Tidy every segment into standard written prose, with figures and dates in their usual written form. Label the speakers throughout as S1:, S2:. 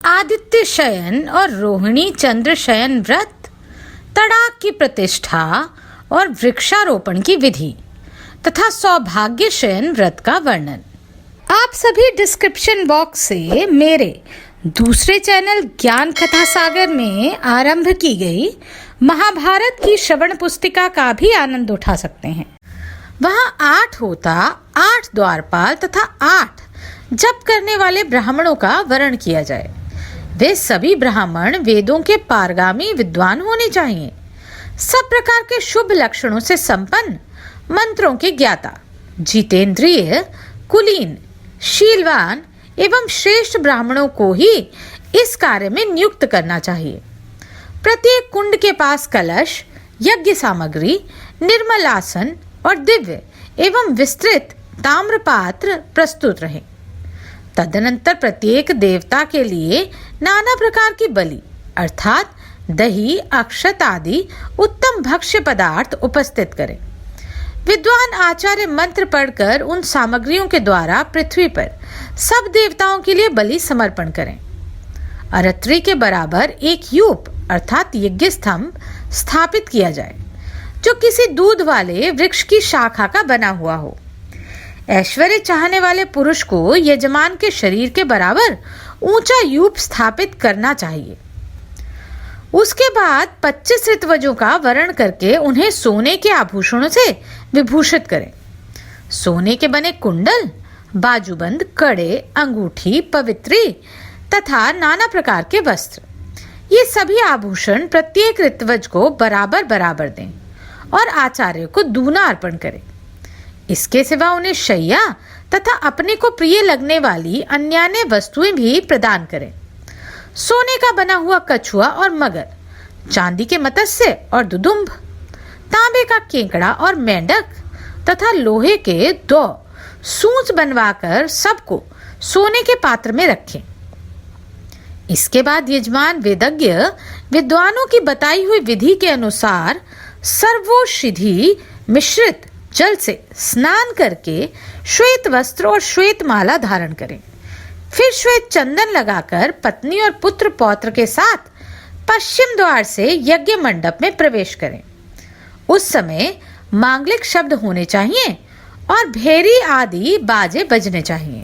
S1: आदित्य शयन और रोहिणी चंद्र शयन व्रत, तड़ाक की प्रतिष्ठा और वृक्षारोपण की विधि तथा सौभाग्य शयन व्रत का वर्णन। आप सभी डिस्क्रिप्शन बॉक्स से मेरे दूसरे चैनल ज्ञान कथा सागर में आरंभ की गई महाभारत की श्रवण पुस्तिका का भी आनंद उठा सकते हैं। वहाँ 8 होता, 8 द्वारपाल तथा 8 जप करने वाले ब्राह्मणों का वर्ण किया जाए। वे सभी ब्राह्मण वेदों के पारगामी विद्वान होने चाहिए, सब प्रकार के शुभ लक्षणों से संपन्न, मंत्रों के ज्ञाता, जितेंद्रिय, कुलीन, शीलवान एवं श्रेष्ठ ब्राह्मणों को ही इस कार्य में नियुक्त करना चाहिए। प्रत्येक कुंड के पास कलश, यज्ञ सामग्री, निर्मल आसन और दिव्य एवं विस्तृत ताम्रपात्र प्रस्तुत रहे। तदनंतर प्रत्येक देवता के लिए नाना प्रकार की बलि अर्थात दही, अक्षत आदि उत्तम भक्ष्य पदार्थ उपस्थित करें। विद्वान आचार्य मंत्र पढ़कर उन सामग्रियों के द्वारा पृथ्वी पर सब देवताओं के लिए बलि समर्पण करें। अरत्री के बराबर एक यूप अर्थात यज्ञ स्तंभ स्थापित किया जाए, जो किसी दूध वाले वृक्ष की शाखा का बना हुआ हो। ऐश्वर्य चाहने वाले पुरुष को यजमान के शरीर के बराबर ऊंचा यूप स्थापित करना चाहिए। उसके बाद 25 ऋत्वजों का वर्ण करके उन्हें सोने के आभूषणों से विभूषित करें। सोने के बने कुंडल, बाजूबंद, कड़े, अंगूठी, पवित्री तथा नाना प्रकार के वस्त्र, ये सभी आभूषण प्रत्येक ऋत्वज को बराबर बराबर दें और आचार्य को दूना अर्पण करें। इसके सिवा उन्हें शैया तथा अपने को प्रिय लगने वाली अन्यान्य वस्तुएं भी प्रदान करें। सोने का बना हुआ कछुआ और मगर, चांदी के मत्स्य और दुदुम्भ, तांबे का केकड़ा और मेंढक तथा लोहे के 2 सूंच बनवाकर सबको सोने के पात्र में रखें। इसके बाद यजमान वेदज्ञ विद्वानों की बताई हुई विधि के अनुसार सर्वौषधि मिश्रित जल से स्नान करके श्वेत वस्त्र और श्वेत माला धारण करें। फिर श्वेत चंदन लगाकर पत्नी और पुत्र पौत्र के साथ पश्चिम द्वार से यज्ञ मंडप में प्रवेश करें। उस समय मांगलिक शब्द होने चाहिए और भेरी आदि बाजे बजने चाहिए।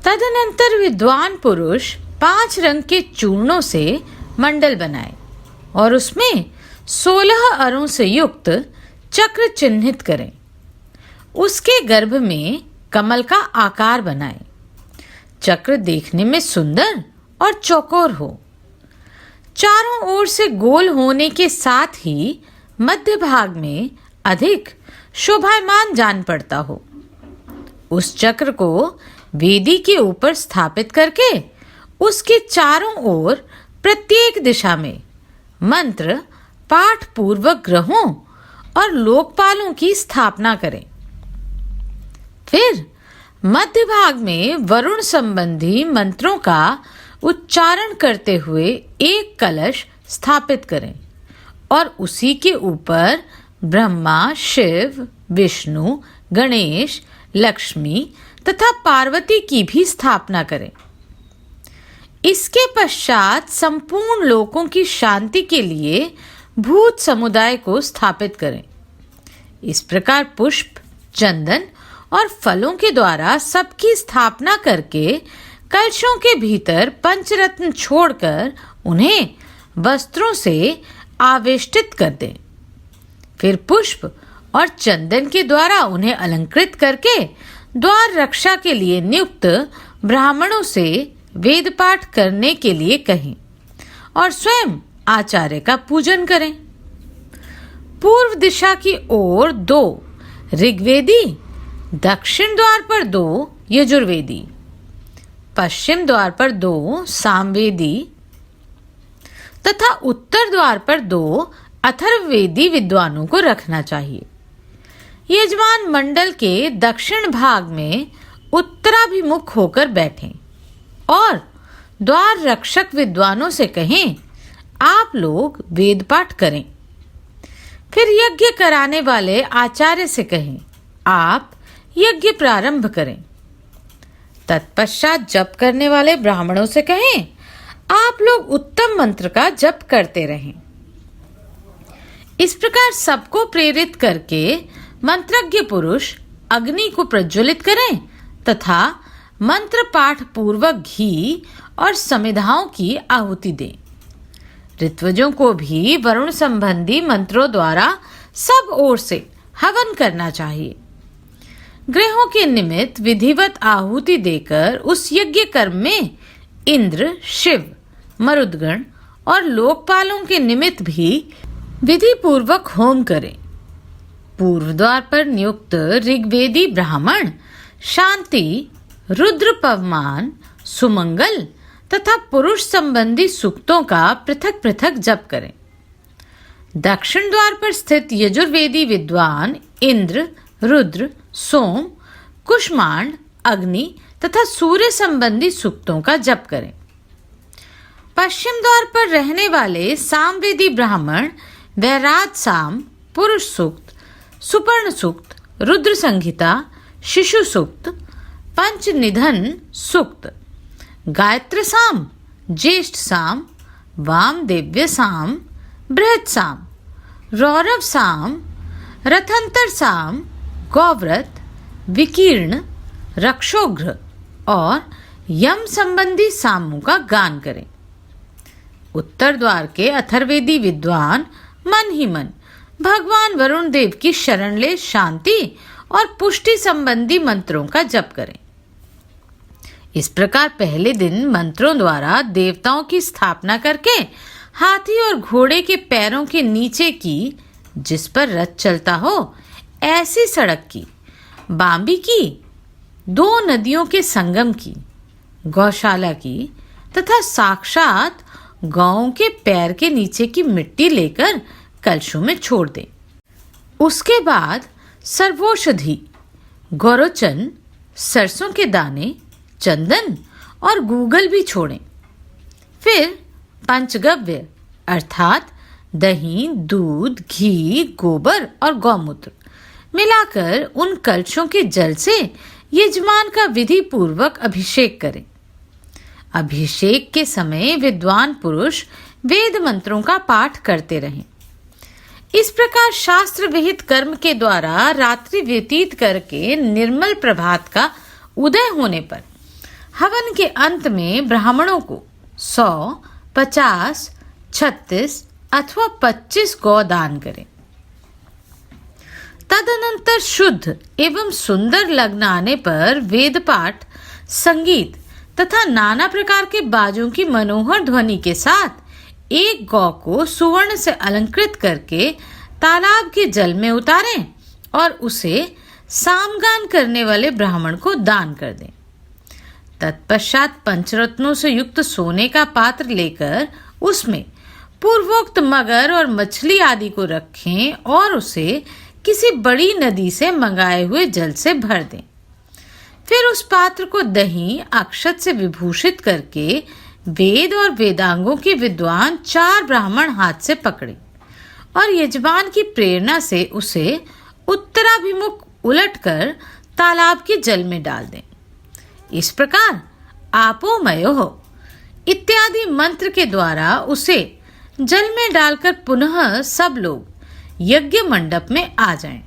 S1: तदनंतर विद्वान पुरुष 5 रंग के चूर्णों से मंडल बनाए और उसमें 16 अरों से युक्त चक्र चिन्हित करें। उसके गर्भ में कमल का आकार बनाए। चक्र देखने में सुंदर और चौकोर हो, चारों ओर से गोल होने के साथ ही मध्य भाग में अधिक शोभायमान जान पड़ता हो। उस चक्र को वेदी के ऊपर स्थापित करके उसके चारों ओर प्रत्येक दिशा में मंत्र पाठ पूर्वक ग्रहों और लोकपालों की स्थापना करें। फिर मध्य भाग में वरुण संबंधी मंत्रों का उच्चारण करते हुए एक कलश स्थापित करें और उसी के ऊपर ब्रह्मा, शिव, विष्णु, गणेश, लक्ष्मी तथा पार्वती की भी स्थापना करें। इसके पश्चात संपूर्ण लोकों की शांति के लिए भूत समुदाय को स्थापित करें। इस प्रकार पुष्प, चंदन और फलों के द्वारा सबकी स्थापना करके कलशों के भीतर पंचरत्न छोड़कर उन्हें वस्त्रों से आवेष्टित कर दें। फिर पुष्प और चंदन के द्वारा उन्हें अलंकृत करके द्वार रक्षा के लिए नियुक्त ब्राह्मणों से वेद पाठ करने के लिए कहें और स्वयं आचार्य का पूजन करें। पूर्व दिशा की ओर 2 ऋग्वेदी, दक्षिण द्वार पर 2 यजुर्वेदी, पश्चिम द्वार पर 2 सामवेदी तथा उत्तर द्वार पर 2 अथर्ववेदी विद्वानों को रखना चाहिए। यजमान मंडल के दक्षिण भाग में उत्तराभिमुख होकर बैठें और द्वार रक्षक विद्वानों से कहें, आप लोग वेद पाठ करें। फिर यज्ञ कराने वाले आचार्य से कहें, आप यज्ञ प्रारंभ करें। तत्पश्चात जप करने वाले ब्राह्मणों से कहें, आप लोग उत्तम मंत्र का जप करते रहें। इस प्रकार सबको प्रेरित करके मंत्रज्ञ पुरुष अग्नि को प्रज्वलित करें तथा मंत्र पाठ पूर्वक घी और समिधाओं की आहुति दें। ऋत्विजों को भी वरुण संबंधी मंत्रों द्वारा सब ओर से हवन करना चाहिए। ग्रहों के निमित्त विधिवत आहुति देकर उस यज्ञ कर्म में इंद्र, शिव, मरुदगण और लोकपालों के निमित्त भी विधि पूर्वक होम करें। पूर्व द्वार पर नियुक्त ऋग्वेदी ब्राह्मण शांति, रुद्र पवमान, सुमंगल तथा पुरुष संबंधी सूक्तों का पृथक पृथक जप करें। दक्षिण द्वार पर स्थित यजुर्वेदी विद्वान इंद्र, रुद्र, सोम, कुष्मांड, अग्नि तथा सूर्य संबंधी सूक्तों का जप करें। पश्चिम द्वार पर रहने वाले सामवेदी ब्राह्मण वैराज साम, पुरुष सूक्त, सुपर्ण सूक्त, रुद्र संहिता, शिशु सूक्त, पंच निधन सूक्त, गायत्र साम, ज्येष्ठ साम, वामदेव्य साम, बृहत साम, रौरव साम, रथंतर साम, गौव्रत, विकीर्ण, रक्षोघ्र और यम संबंधी सामों का गान करें। उत्तर द्वार के अथर्वेदी विद्वान मन ही मन भगवान वरुण देव की शरण ले शांति और पुष्टि संबंधी मंत्रों का जप करें। इस प्रकार पहले दिन मंत्रों द्वारा देवताओं की स्थापना करके हाथी और घोड़े के पैरों के नीचे की, जिस पर रथ चलता हो, ऐसी सड़क की, बांबी की, 2 नदियों के संगम की, गौशाला की तथा साक्षात गांव के पैर के नीचे की मिट्टी लेकर कलशों में छोड़ दें। उसके बाद सर्वौषधि, गौरोचन, सरसों के दाने, चंदन और गूगल भी छोड़ें। फिर पंचगव्य अर्थात दही, दूध, घी, गोबर और गौमूत्र मिलाकर उन कलशों के जल से यजमान का विधि पूर्वक अभिषेक करें। अभिषेक के समय विद्वान पुरुष वेद मंत्रों का पाठ करते रहें। इस प्रकार शास्त्र विहित कर्म के द्वारा रात्रि व्यतीत करके निर्मल प्रभात का उदय होने पर हवन के अंत में ब्राह्मणों को 100, 50, 36 अथवा 25 गौ दान करें। तदनंतर शुद्ध एवं सुंदर लग्न आने पर वेद पाठ, संगीत तथा नाना प्रकार के बाजों की मनोहर ध्वनि के साथ एक गौ को सुवर्ण से अलंकृत करके तालाब के जल में उतारें और उसे सामगान करने वाले ब्राह्मण को दान कर दें। तत्पश्चात पंचरत्नों से युक्त सोने का पात्र लेकर उसमें पूर्वोक्त मगर और मछली आदि को रखें और उसे किसी बड़ी नदी से मंगाए हुए जल से भर दें। फिर उस पात्र को दही, अक्षत से विभूषित करके वेद और वेदांगों के विद्वान 4 ब्राह्मण हाथ से पकड़े और यजमान की प्रेरणा से उसे उत्तराभिमुख उलटकर तालाब के जल में डाल दें। इस प्रकार आपोमयो इत्यादि मंत्र के द्वारा उसे जल में डालकर पुनः सब लोग यज्ञ मंडप में आ जाएं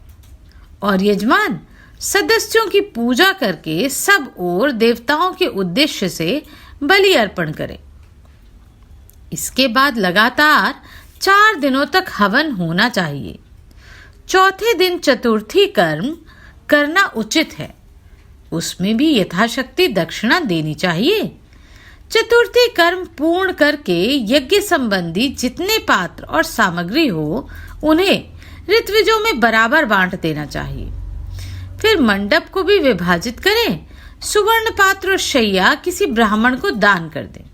S1: और यजमान सदस्यों की पूजा करके सब ओर देवताओं के उद्देश्य से बलि अर्पण करें। इसके बाद लगातार 4 दिनों तक हवन होना चाहिए। चौथे दिन चतुर्थी कर्म करना उचित है, उसमें भी यथाशक्ति दक्षिणा देनी चाहिए। चतुर्थी कर्म पूर्ण करके यज्ञ संबंधी जितने पात्र और सामग्री हो उन्हें ऋत्विजों में बराबर बांट देना चाहिए। फिर मंडप को भी विभाजित करें, सुवर्ण पात्र और शैया किसी ब्राह्मण को दान कर दें।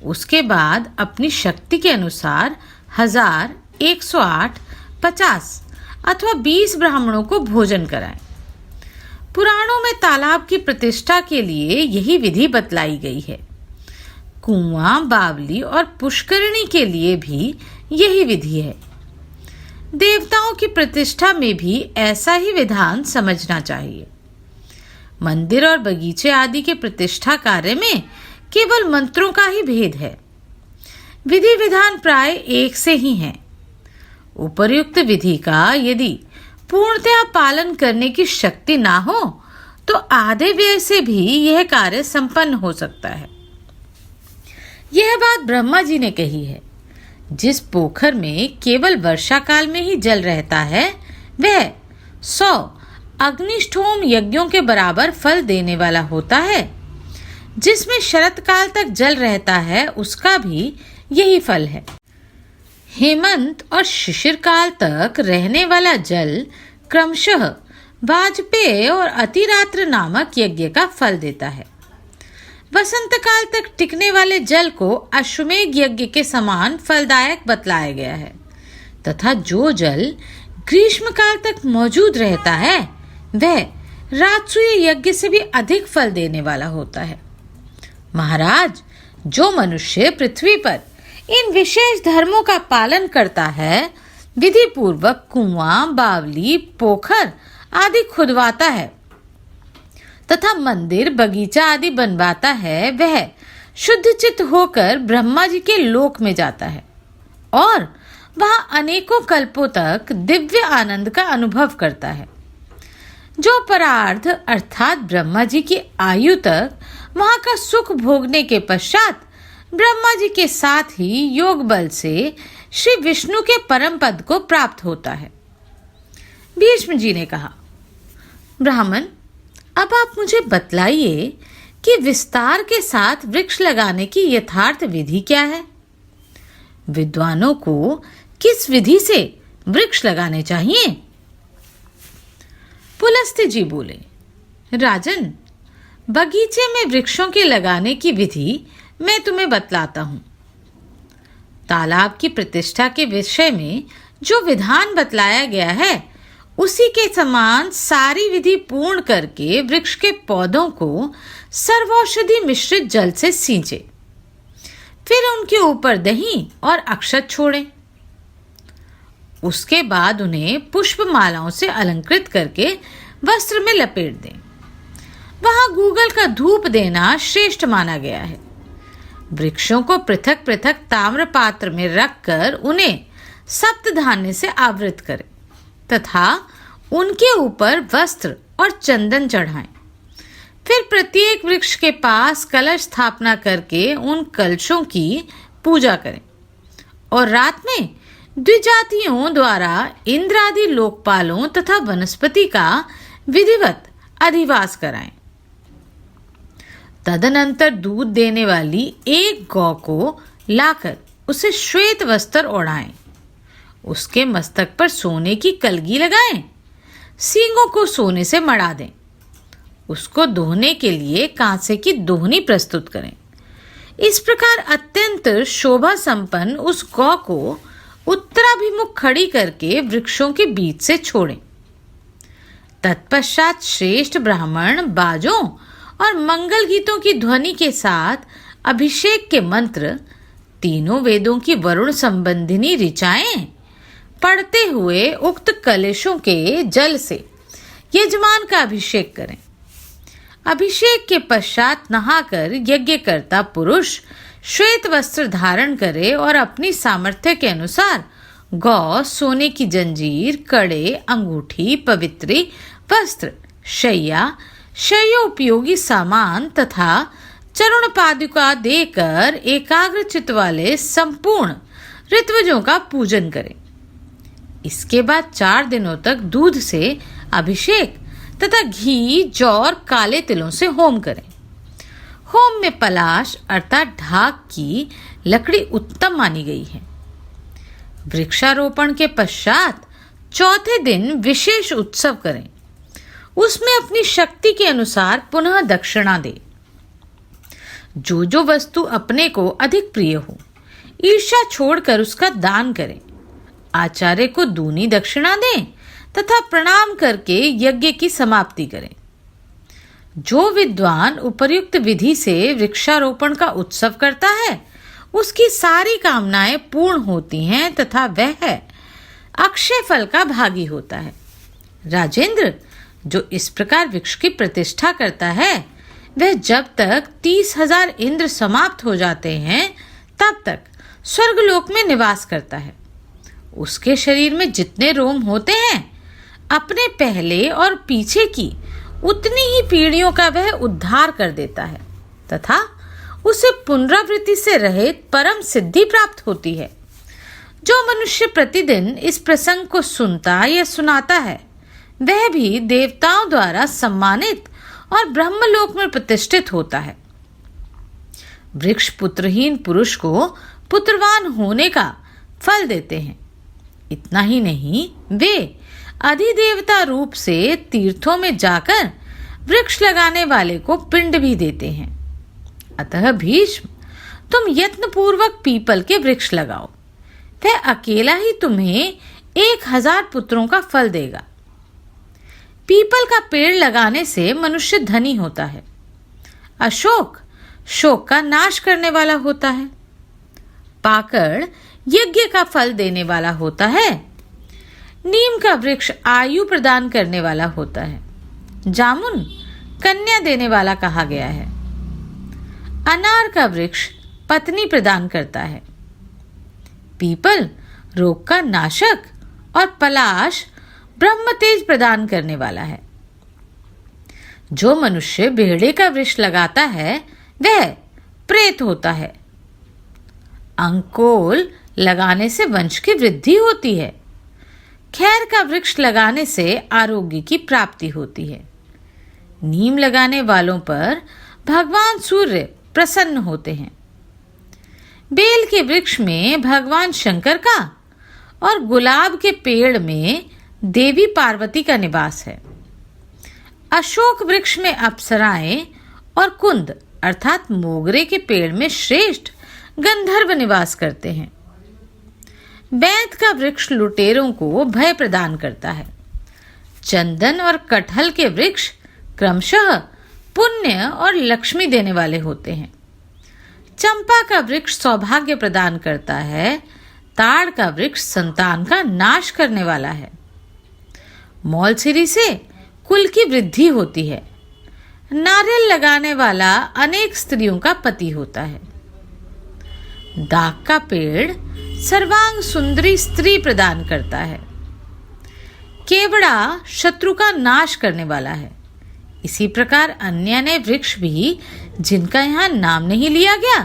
S1: उसके बाद अपनी शक्ति के अनुसार 1000, 108, 50 अथवा 20 ब्राह्मणों को भोजन कराएं। पुराणों में तालाब की प्रतिष्ठा के लिए यही विधि बतलाई गई है। कुआं, बावली और पुष्करिणी के लिए भी यही विधि है। देवताओं की प्रतिष्ठा में भी ऐसा ही विधान समझना चाहिए। मंदिर और बगीचे आदि के प्रतिष्ठा कार्य में केवल मंत्रों का ही भेद है। विधि विधान प्राय एक से ही हैं। उपर्युक्त विधि का यदि पूर्णतया पालन करने की शक्ति ना हो तो आधे व्यय से भी यह कार्य संपन्न हो सकता है। यह बात ब्रह्मा जी ने कही है। जिस पोखर में केवल वर्षा काल में ही जल रहता है वह 100 अग्निष्ठोम यज्ञों के बराबर फल देने वाला होता है। जिसमें शरत काल तक जल रहता है उसका भी यही फल है। हेमंत और शिशिर काल तक रहने वाला जल क्रमशः वाजपेय और अतिरात्र नामक यज्ञ का फल देता है। वसंत काल तक टिकने वाले जल को अश्वमेध यज्ञ के समान फलदायक बतलाया गया है तथा जो जल ग्रीष्म काल तक मौजूद रहता है वह राजसूय यज्ञ से भी अधिक फल देने वाला होता है। महाराज, जो मनुष्य पृथ्वी पर इन विशेष धर्मों का पालन करता है, विधि पूर्वक कुआं, बावली, पोखर आदि खुदवाता है तथा मंदिर, बगीचा आदि बनवाता है, वह शुद्ध चित्त होकर ब्रह्मा जी के लोक में जाता है और वहां अनेकों कल्पों तक दिव्य आनंद का अनुभव करता है। जो परार्थ अर्थात ब्रह्मा जी की आयु तक वहां का सुख भोगने के पश्चात ब्रह्मा जी के साथ ही योग बल से श्री विष्णु के परम पद को प्राप्त होता है। भीष्म जी ने कहा, ब्राह्मण, अब आप मुझे बतलाइए कि विस्तार के साथ वृक्ष लगाने की यथार्थ विधि क्या है। विद्वानों को किस विधि से वृक्ष लगाने चाहिए? पुलस्त्य जी बोले, राजन, बगीचे में वृक्षों के लगाने की विधि मैं तुम्हें बतलाता हूं। तालाब की प्रतिष्ठा के विषय में जो विधान बतलाया गया है उसी के समान सारी विधि पूर्ण करके वृक्ष के पौधों को सर्वौषधि मिश्रित जल से सींचे, फिर उनके ऊपर दही और अक्षत छोड़ें। उसके बाद उन्हें पुष्प मालाओं से अलंकृत करके वस्त्र में लपेट दें। वहां गूगल का धूप देना श्रेष्ठ माना गया है। वृक्षों को पृथक पृथक ताम्र पात्र में रखकर उन्हें सप्त धान्य से आवृत करें तथा उनके ऊपर वस्त्र और चंदन चढ़ाएं। फिर प्रत्येक वृक्ष के पास कलश स्थापना करके उन कलशों की पूजा करें और रात में द्विजातियों द्वारा इंद्र आदि लोकपालों तथा वनस्पति का विधिवत अधिवास कराएं। तदनंतर दूध देने वाली एक गौ को लाकर उसे श्वेत वस्त्र ओढ़ाएं। उसके मस्तक पर सोने की कलगी लगाएं। सींगों को सोने से मढ़ा दें। उसको दोहने के लिए कांसे की दोहनी प्रस्तुत करें। इस प्रकार अत्यंत शोभा संपन्न उस गौ को उत्तराभिमुख खड़ी करके वृक्षों के बीच से छोड़ें। तत्पश्चात श्रेष्ठ ब्राह्मण बाजों और मंगल गीतों की ध्वनि के साथ अभिषेक के मंत्र, तीनों वेदों की वरुण संबंधिनी ऋचाएं पढ़ते हुए उक्त कलशों के जल से यजमान का अभिषेक करें। अभिषेक के पश्चात नहाकर यज्ञकर्ता पुरुष श्वेत वस्त्र धारण करे और अपनी सामर्थ्य के अनुसार गौ, सोने की जंजीर, कड़े, अंगूठी, पवित्री, वस्त्र, शैया, शय्योपयोगी सामान तथा चरण पादुका देकर एकाग्र चित्त वाले संपूर्ण ऋत्विजों का पूजन करें। इसके बाद 4 दिनों तक दूध से अभिषेक तथा घी, जौ और काले तिलों से होम करें। होम में पलाश अर्थात ढाक की लकड़ी उत्तम मानी गई है। वृक्षारोपण के पश्चात चौथे दिन विशेष उत्सव करें। उसमें अपनी शक्ति के अनुसार पुनः दक्षिणा दे। जो जो वस्तु अपने को अधिक प्रिय हो, ईर्ष्या छोड़कर उसका दान करें। आचार्य को दूनी दक्षिणा दें तथा प्रणाम करके यज्ञ की समाप्ति करें। जो विद्वान उपर्युक्त विधि से वृक्षारोपण का उत्सव करता है उसकी सारी कामनाएं पूर्ण होती हैं तथा वह अक्षय फल का भागी होता है। राजेंद्र, जो इस प्रकार वृक्ष की प्रतिष्ठा करता है वह जब तक 30,000 इंद्र समाप्त हो जाते हैं तब तक स्वर्गलोक में निवास करता है। उसके शरीर में जितने रोम होते हैं अपने पहले और पीछे की उतनी ही पीढ़ियों का वह उद्धार कर देता है तथा उसे पुनरावृत्ति से रहित परम सिद्धि प्राप्त होती है। जो मनुष्य प्रतिदिन इस प्रसंग को सुनता या सुनाता है वह भी देवताओं द्वारा सम्मानित और ब्रह्मलोक में प्रतिष्ठित होता है। वृक्ष पुत्रहीन पुरुष को पुत्रवान होने का फल देते हैं। इतना ही नहीं, वे अधिदेवता रूप से तीर्थों में जाकर वृक्ष लगाने वाले को पिंड भी देते हैं। अतः भीष्म, तुम यत्नपूर्वक पीपल के वृक्ष लगाओ, वह अकेला ही तुम्हें 1000 पुत्रों का फल देगा। पीपल का पेड़ लगाने से मनुष्य धनी होता है। अशोक शोक का नाश करने वाला होता है। पाकड़ यज्ञ का फल देने वाला होता है। नीम का वृक्ष आयु प्रदान करने वाला होता है। जामुन कन्या देने वाला कहा गया है। अनार का वृक्ष पत्नी प्रदान करता है। पीपल रोग का नाशक और पलाश ब्रह्म तेज प्रदान करने वाला है। जो मनुष्य बेहड़े का वृक्ष लगाता है वह प्रेत होता है। अंकोल लगाने से वंश की वृद्धि होती है। खैर का वृक्ष लगाने से आरोग्य की प्राप्ति होती है। नीम लगाने वालों पर भगवान सूर्य प्रसन्न होते हैं। बेल के वृक्ष में भगवान शंकर का और गुलाब के पेड़ में देवी पार्वती का निवास है। अशोक वृक्ष में अप्सराएं और कुंद अर्थात मोगरे के पेड़ में श्रेष्ठ गंधर्व निवास करते हैं। बैत का वृक्ष लुटेरों को भय प्रदान करता है। चंदन और कटहल के वृक्ष क्रमशः पुण्य और लक्ष्मी देने वाले होते हैं। चंपा का वृक्ष सौभाग्य प्रदान करता है। ताड़ का वृक्ष संतान का नाश करने वाला है। मौलसिरी से कुल की वृद्धि होती है। नारियल लगाने वाला अनेक स्त्रियों का पति होता है। दाख का पेड़ सर्वांग सुंदरी स्त्री प्रदान करता है। केवड़ा शत्रु का नाश करने वाला है। इसी प्रकार अन्य अनेक वृक्ष भी जिनका यहाँ नाम नहीं लिया गया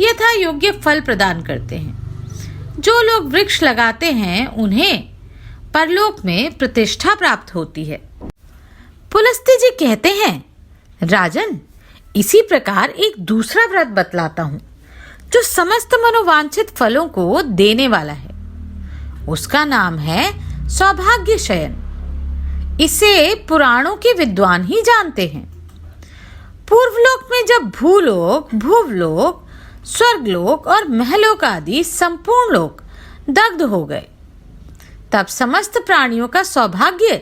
S1: यथा योग्य फल प्रदान करते हैं। जो लोग वृक्ष लगाते हैं उन्हें परलोक में प्रतिष्ठा प्राप्त होती है। पुलस्त्य जी कहते हैं, राजन, इसी प्रकार एक दूसरा व्रत बतलाता हूं जो समस्त मनोवांछित फलों को देने वाला है। उसका नाम है सौभाग्य शयन। इसे पुराणों के विद्वान ही जानते हैं। पूर्वलोक में जब भूलोक, भुवलोक, स्वर्गलोक और महलोक आदि संपूर्ण लोक दग्ध हो गए तब समस्त प्राणियों का सौभाग्य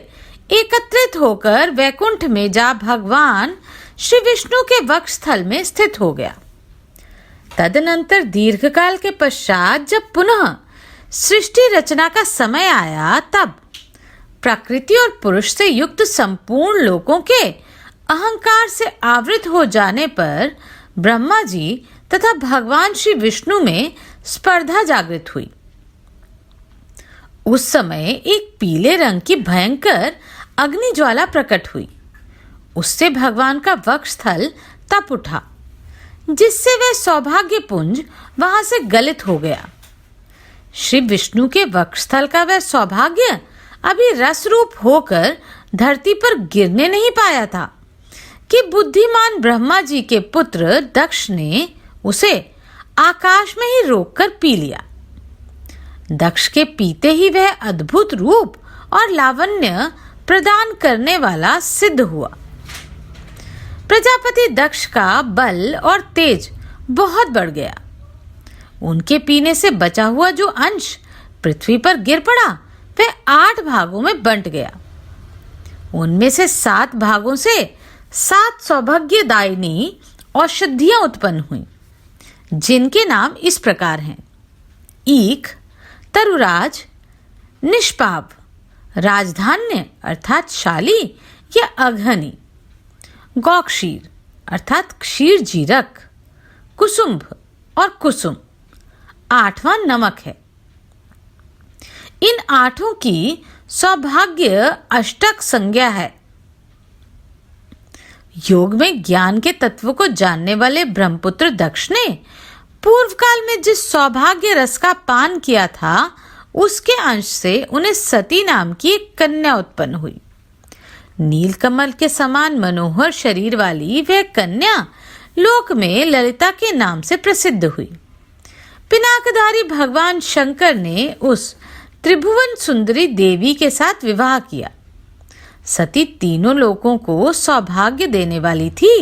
S1: एकत्रित होकर वैकुंठ में जा भगवान श्री विष्णु के वक्षस्थल में स्थित हो गया। तदनंतर दीर्घकाल के पश्चात जब पुनः सृष्टि रचना का समय आया तब प्रकृति और पुरुष से युक्त संपूर्ण लोकों के अहंकार से आवृत हो जाने पर ब्रह्मा जी तथा भगवान श्री विष्णु में स्पर्धा जागृत हुई। उस समय एक पीले रंग की भयंकर अग्नि ज्वाला प्रकट हुई। उससे भगवान का वक्षस्थल तप उठा, जिससे वह सौभाग्य पुंज वहां से गलित हो गया। श्री विष्णु के वक्षस्थल का वह सौभाग्य अभी रस रूप होकर धरती पर गिरने नहीं पाया था कि बुद्धिमान ब्रह्मा जी के पुत्र दक्ष ने उसे आकाश में ही रोककर पी लिया। दक्ष के पीते ही वह अद्भुत रूप और लावण्य प्रदान करने वाला सिद्ध हुआ। प्रजापति दक्ष का बल और तेज बहुत बढ़ गया। उनके पीने से बचा हुआ जो अंश पृथ्वी पर गिर पड़ा वह 8 भागों में बंट गया। उनमें से 7 भागों से 7 सौभाग्यदायिनी औषधियां उत्पन्न हुई, जिनके नाम इस प्रकार हैं: ईख, तरुराज, निष्पाप, राजधान्य अर्थात शाली या अघनी, गौक्षीर अर्थात क्षीर जीरक, कुसुम्भ और कुसुम 8वां नमक है। इन 8 की सौभाग्य अष्टक संज्ञा है। योग में ज्ञान के तत्व को जानने वाले ब्रह्मपुत्र दक्ष ने पूर्व काल में जिस सौभाग्य रस का पान किया था, उसके अंश से उन्हें सती नाम की एक कन्या उत्पन्न हुई। नीलकमल के समान मनोहर शरीर वाली वह कन्या लोक में ललिता के नाम से प्रसिद्ध हुई। पिनाकधारी भगवान शंकर ने उस त्रिभुवन सुंदरी देवी के साथ विवाह किया। सती तीनों लोकों को सौभाग्य देने वाली थी।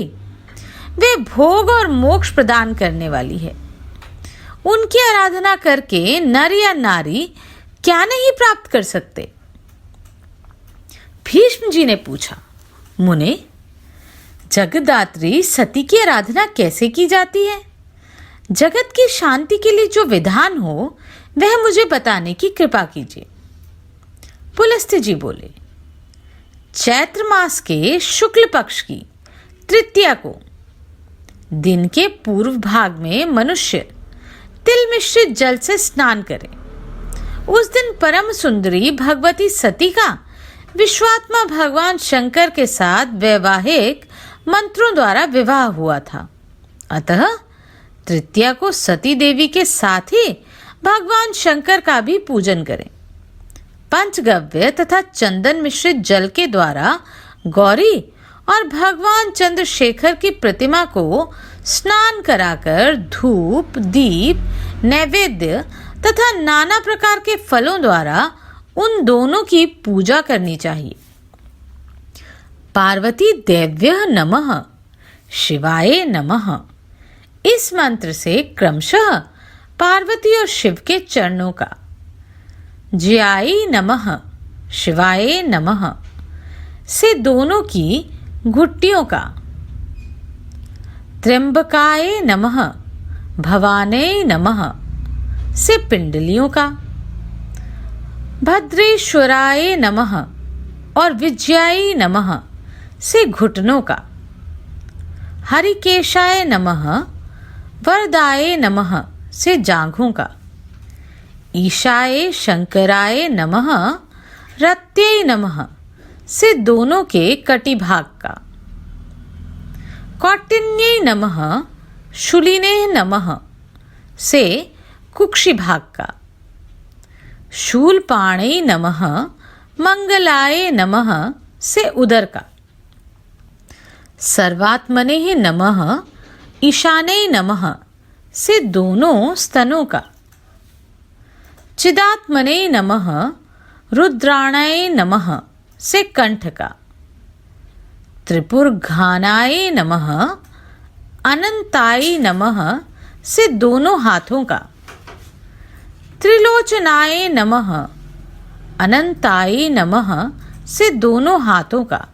S1: वे भोग और मोक्ष प्रदान करने वाली है। उनकी आराधना करके नर या नारी क्या नहीं प्राप्त कर सकते? भीष्म जी ने पूछा, मुने, जगदात्री सती की आराधना कैसे की जाती है? जगत की शांति के लिए जो विधान हो वह मुझे बताने की कृपा कीजिए। पुलस्त्य जी बोले, चैत्र मास के शुक्ल पक्ष की तृतीया को दिन के पूर्व भाग में मनुष्य तिल मिश्रित जल से स्नान करे। उस दिन परम सुंदरी भगवती सती का विश्वात्मा भगवान शंकर के साथ वैवाहिक मंत्रों द्वारा विवाह हुआ था। अतः तृतीया को सती देवी के साथ ही भगवान शंकर का भी पूजन करें। पंचगव्य तथा चंदन मिश्रित जल के द्वारा गौरी और भगवान चंद्रशेखर की प्रतिमा को स्नान कराकर धूप, दीप, नैवेद्य तथा नाना प्रकार के फलों द्वारा उन दोनों की पूजा करनी चाहिए। पार्वती देव्यः नमः, शिवाय नमः, इस मंत्र से क्रमशः पार्वती और शिव के चरणों का, ज्याय नमः, शिवाय नमः से दोनों की घुट्टियों का, त्र्यंबकाय नमः, भवाने नमः से पिंडलियों का, भद्रेश्वराय नमः और विजयाय नमः से घुटनों का, हरिकेशाय नमः, वरदाय नमः से जांघों का, ईशाय शंकराय नमः, रत्यै नमः से दोनों के कटी भाग का, कौटिन्यै नमः, शूलिने नमः से कुक्षि भाग का, शूलपाणै नमः, मंगलाय नमः से उदर का, सर्वात्मने नमः, ईशाने नमः से दोनों स्तनों का, चिदात्मने नमः, रुद्राणाय नमः से कंठ का, त्रिपुरघानाय नमः, अनंताय नमः से दोनों हाथों का, त्रिलोचनाय नमः, अनंताय नमः से दोनों हाथों का,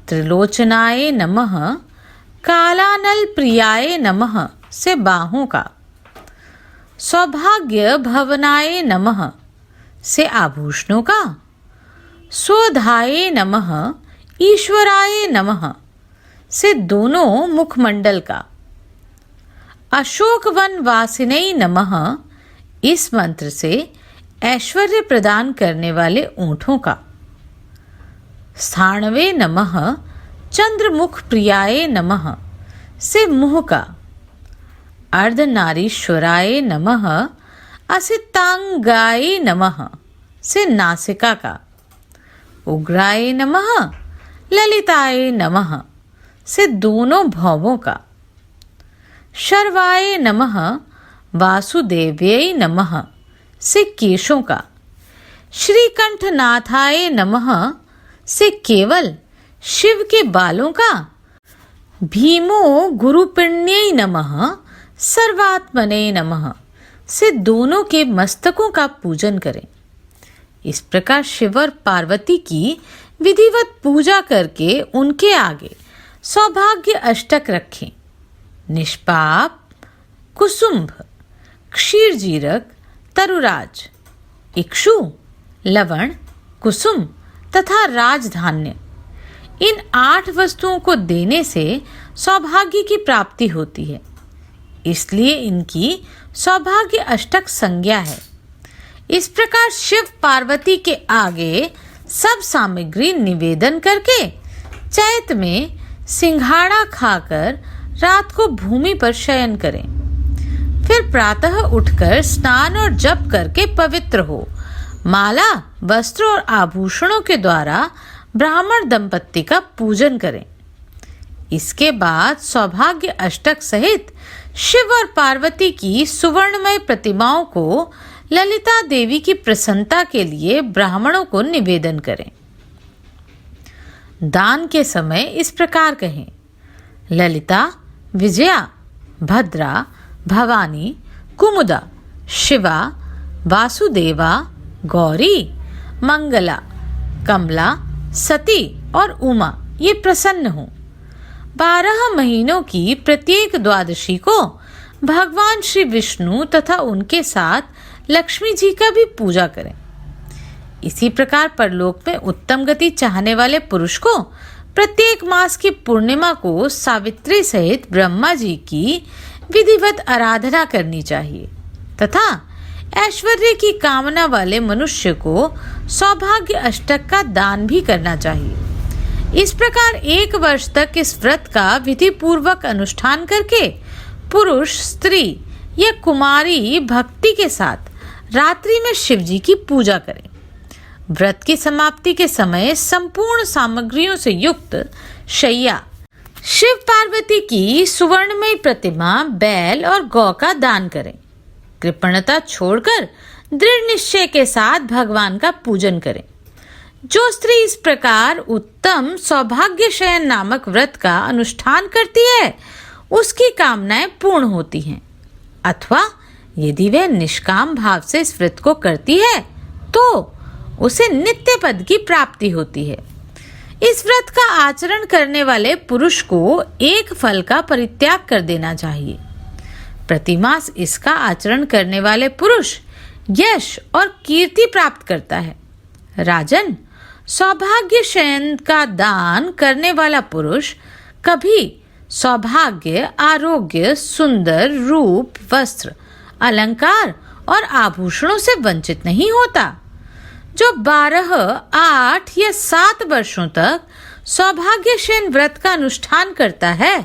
S1: त्रिलोचनाय नमः, कालानल प्रियाय नमः से बाहों का, सौभाग्य भवनाय नमः से आभूषणों का, स्वधाय नमः, ईश्वराय नमः से दोनों मुखमंडल का, अशोकवन वासिनै नमः इस मंत्र से ऐश्वर्य प्रदान करने वाले ऊंटों का, स्थाणवे नमः, चंद्रमुख प्रियाय नमः से मुंह का, अर्धनारीश्वराय नमः, असितांगाय नमः से नासिका का, उग्राय नमः, ललिताय नमः से दोनों भौवों का, शर्वाय नमः, वासुदेव्यै नमः से केशों का, श्रीकंठनाथाय नमः से केवल शिव के बालों का, भीमो गुरुपिण्यै नमः, सर्वात्मने नमः से दोनों के मस्तकों का पूजन करें। इस प्रकार शिव और पार्वती की विधिवत पूजा करके उनके आगे सौभाग्य अष्टक रखें। निष्पाप, कुसुम्भ, क्षीरजीरक, तरुराज, इक्षु, लवण, कुसुम तथा राजधान्य इन 8 वस्तुओं को देने से सौभाग्य की प्राप्ति होती है, इसलिए इनकी सौभाग्य अष्टक संज्ञा है। इस प्रकार शिव पार्वती के आगे सब सामग्री निवेदन करके चैत में सिंघाड़ा खाकर रात को भूमि पर शयन करें। फिर प्रातः उठकर स्नान और जप करके पवित्र हो माला, वस्त्र और आभूषणों के द्वारा ब्राह्मण दंपत्ति का पूजन करें। इसके बाद सौभाग्य अष्टक सहित शिव और पार्वती की सुवर्णमय प्रतिमाओं को ललिता देवी की प्रसन्नता के लिए ब्राह्मणों को निवेदन करें। दान के समय इस प्रकार कहें: ललिता, विजया, भद्रा, भवानी, कुमुदा, शिवा, वासुदेवा, गौरी, मंगला, कमला, सती और उमा ये प्रसन्न हो। 12 महीनों की प्रत्येक द्वादशी को भगवान श्री विष्णु तथा उनके साथ लक्ष्मी जी का भी पूजा करें। इसी प्रकार परलोक में उत्तम गति चाहने वाले पुरुष को प्रत्येक मास की पूर्णिमा को सावित्री सहित ब्रह्मा जी की विधिवत आराधना करनी चाहिए तथा ऐश्वर्य की कामना वाले मनुष्य को सौभाग्य अष्टक का दान भी करना चाहिए। इस प्रकार 1 वर्ष तक इस व्रत का विधि पूर्वक अनुष्ठान करके पुरुष, स्त्री या कुमारी भक्ति के साथ रात्रि में शिव जी की पूजा करें। व्रत की समाप्ति के समय संपूर्ण सामग्रियों से युक्त शैया, शिव पार्वती की सुवर्णमय प्रतिमा, बैल और गौ का दान करें। कृपणता छोड़कर दृढ़ निश्चय के साथ भगवान का पूजन करें। जो स्त्री इस प्रकार उत्तम सौभाग्य शयन नामक व्रत का अनुष्ठान करती है उसकी कामनाएं पूर्ण होती हैं, अथवा यदि वह निष्काम भाव से इस व्रत को करती है तो उसे नित्य पद की प्राप्ति होती है। इस व्रत का आचरण करने वाले पुरुष को एक फल का परित्याग कर देना चाहिए। प्रतिमास इसका आचरण करने वाले पुरुष यश और कीर्ति प्राप्त करता है। राजन, सौभाग्य शयन का दान करने वाला पुरुष कभी सौभाग्य, आरोग्य, सुंदर रूप, वस्त्र, अलंकार और आभूषणों से वंचित नहीं होता। जो 12, 8 या 7 वर्षों तक सौभाग्य शयन व्रत का अनुष्ठान करता है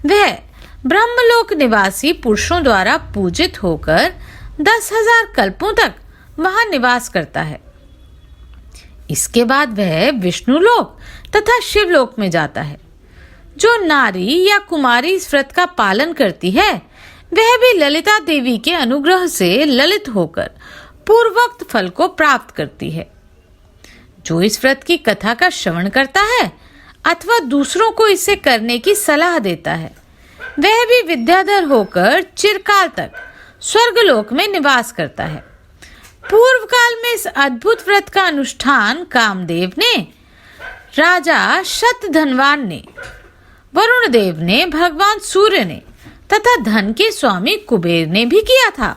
S1: वह ब्रह्मलोक निवासी पुरुषों द्वारा पूजित होकर 10,000 कल्पों तक वहां निवास करता है। इसके बाद वह विष्णुलोक तथा शिवलोक में जाता है। जो नारी या कुमारी इस व्रत का पालन करती है वह भी ललिता देवी के अनुग्रह से ललित होकर पूर्वोक्त फल को प्राप्त करती है। जो इस व्रत की कथा का श्रवण करता है अथवा दूसरों को इसे करने की सलाह देता है वह भी विद्याधर होकर चिरकाल तक स्वर्गलोक में निवास करता है। पूर्व काल में इस अद्भुत व्रत का अनुष्ठान कामदेव ने, राजा शतधनवान ने, वरुण देव ने, भगवान सूर्य ने तथा धन के स्वामी कुबेर ने भी किया था।